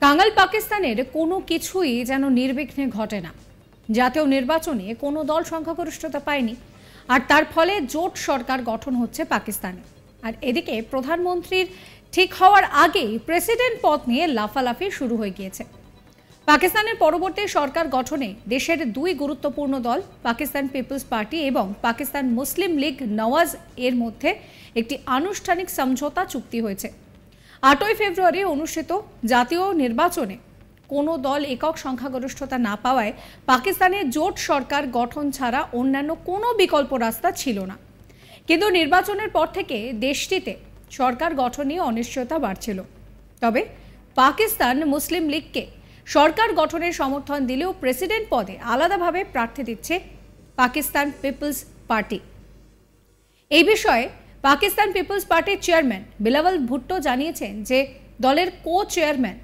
কাঙ্গাল পাকিস্তানের কোনো কিছুই যেন নির্বিঘ্নে ঘটে না। জাতীয় নির্বাচনে কোনো দল সংখ্যাগরিষ্ঠতা পায়নি, আর তার ফলে জোট সরকার গঠন হচ্ছে পাকিস্তানে। আর এদিকে প্রধানমন্ত্রীর ঠিক হওয়ার আগেই প্রেসিডেন্ট পদ নিয়ে লাফালাফি শুরু হয়ে গিয়েছে। পাকিস্তানের পরবর্তী সরকার গঠনে দেশের দুই গুরুত্বপূর্ণ দল পাকিস্তান পিপলস পার্টি এবং পাকিস্তান মুসলিম লীগ নওয়াজ এর মধ্যে একটি আনুষ্ঠানিক সমঝোতা চুক্তি হয়েছে। 8ই ফেব্রুয়ারি অনুষ্ঠিত জাতীয় নির্বাচনে কোনো দল একক সংখ্যাগরিষ্ঠতা না পাওয়ায় পাকিস্তানের জোট সরকার গঠন ছাড়া অন্যান্য কোনো বিকল্প রাস্তা ছিল না। কিন্তু নির্বাচনের পর থেকে দেশটিতে সরকার গঠন নিয়ে অনিশ্চয়তা বাড়ছিল। তবে পাকিস্তান মুসলিম লীগকে সরকার গঠনের সমর্থন দিলেও প্রেসিডেন্ট পদে আলাদাভাবে প্রার্থী দিচ্ছে পাকিস্তান পিপলস পার্টি। এই বিষয়ে পাকিস্তান পিপলস পার্টির চেয়ারম্যান বিলাওয়াল ভুট্টো জানিয়েছেন যে দলের কো চেয়ারম্যান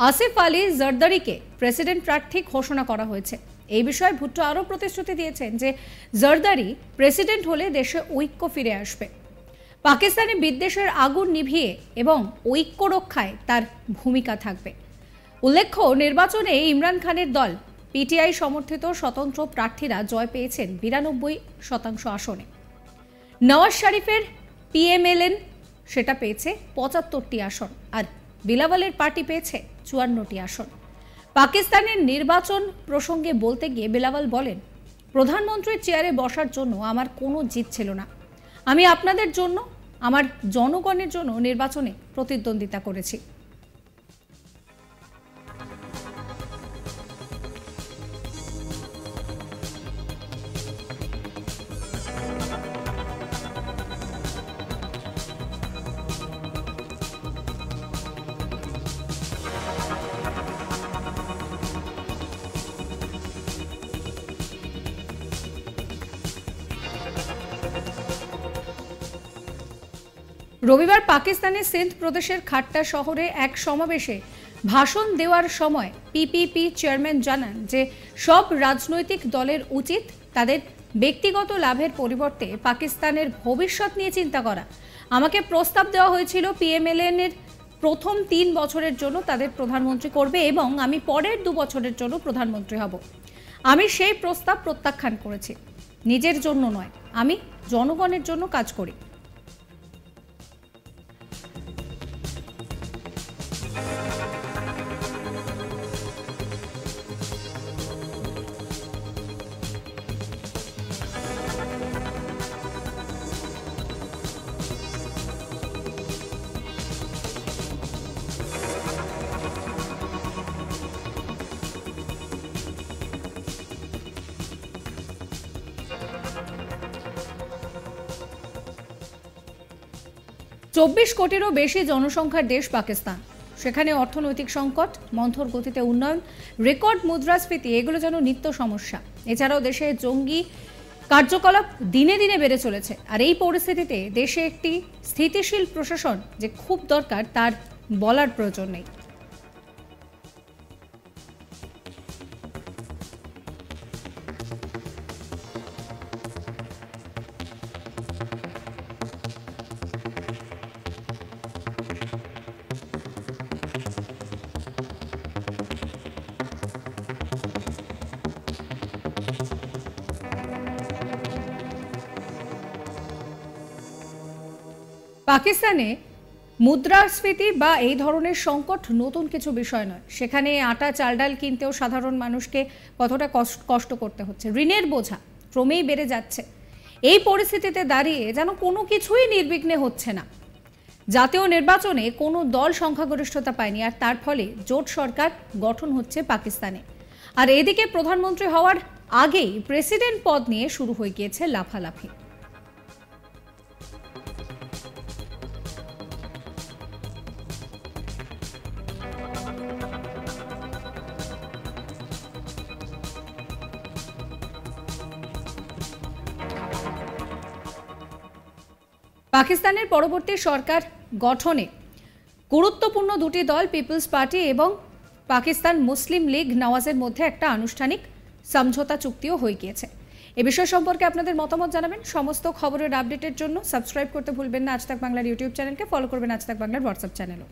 আসিফ আলী জরদারিকে প্রেসিডেন্ট প্রার্থী ঘোষণা করা হয়েছে। এই বিষয়ে ভুট্টো আরও প্রতিশ্রুতি দিয়েছেন যে জরদারি প্রেসিডেন্ট হলে দেশে ঐক্য ফিরে আসবে। পাকিস্তানে বিদ্বেষের আগুন নিভিয়ে এবং ঐক্য রক্ষায় তার ভূমিকা থাকবে। উল্লেখ্য, নির্বাচনে ইমরান খানের দল পিটিআই সমর্থিত স্বতন্ত্র প্রার্থীরা জয় পেয়েছেন 92% আসনে। নওয়াজ শরীফের পিএমএলএন সেটা পেয়েছে 75টি আসন, আর বিলাওয়ালের পার্টি পেয়েছে 54টি আসন। পাকিস্তানের নির্বাচন প্রসঙ্গে বলতে গিয়ে বিলাওয়াল বলেন, প্রধানমন্ত্রীর চেয়ারে বসার জন্য আমার কোনো জিত ছিল না। আমি আপনাদের জন্য, আমার জনগণের জন্য নির্বাচনে প্রতিদ্বন্দ্বিতা করেছি। রবিবার পাকিস্তানের সিন্ধ প্রদেশের খাট্টা শহরে এক সমাবেশে ভাষণ দেওয়ার সময় পিপিপি চেয়ারম্যান জানান যে সব রাজনৈতিক দলের উচিত তাদের ব্যক্তিগত লাভের পরিবর্তে পাকিস্তানের ভবিষ্যৎ নিয়ে চিন্তা করা। আমাকে প্রস্তাব দেওয়া হয়েছিল পিএমএলএন এর প্রথম 3 বছরের জন্য তাদের প্রধানমন্ত্রী করবে এবং আমি পরের 2 বছরের জন্য প্রধানমন্ত্রী হব। আমি সেই প্রস্তাব প্রত্যাখ্যান করেছি। নিজের জন্য নয়, আমি জনগণের জন্য কাজ করি। চব্বিশ কোটিরও বেশি জনসংখ্যার দেশ পাকিস্তান। সেখানে অর্থনৈতিক সংকট, মন্থর গতিতে উন্নয়ন, রেকর্ড মুদ্রাস্ফীতি এগুলো যেন নিত্য সমস্যা। এছাড়াও দেশে জঙ্গি কার্যকলাপ দিনে দিনে বেড়ে চলেছে। আর এই পরিস্থিতিতে দেশে একটি স্থিতিশীল প্রশাসন যে খুব দরকার তার বলার প্রয়োজন নেই। পাকিস্তানে মুদ্রাস্ফীতি বা এই ধরনের সংকট নতুন কিছু বিষয় নয়। সেখানে আটা চাল ডাল কিনতেও সাধারণ মানুষকে কতটা কষ্ট করতে হচ্ছে। ঋণের বোঝা ক্রমেই বেড়ে যাচ্ছে। এই পরিস্থিতিতে দাঁড়িয়ে যেন কোনো কিছুই নির্বিঘ্নে হচ্ছে না। জাতীয় নির্বাচনে কোনো দল সংখ্যাগরিষ্ঠতা পায়নি, আর তার ফলে জোট সরকার গঠন হচ্ছে পাকিস্তানে। আর এদিকে প্রধানমন্ত্রী হওয়ার আগেই প্রেসিডেন্ট পদ নিয়ে শুরু হয়ে গিয়েছে লাফালাফি। পাকিস্তানের পরবর্তী সরকার গঠনে গুরুত্বপূর্ণ দুটি দল পিপলস পার্টি এবং পাকিস্তান মুসলিম লীগ নওয়াজের মধ্যে একটা আনুষ্ঠানিক সমঝোতা চুক্তিও হয়ে গিয়েছে। এ বিষয় সম্পর্কে আপনাদের মতামত জানাবেন। সমস্ত খবরের আপডেটের জন্য সাবস্ক্রাইব করতে ভুলবেন না আজ তাক বাংলার ইউটিউব চ্যানেলকে, ফলো করবেন আজ তাক বাংলার হোয়াটসঅ্যাপ চ্যানেলও।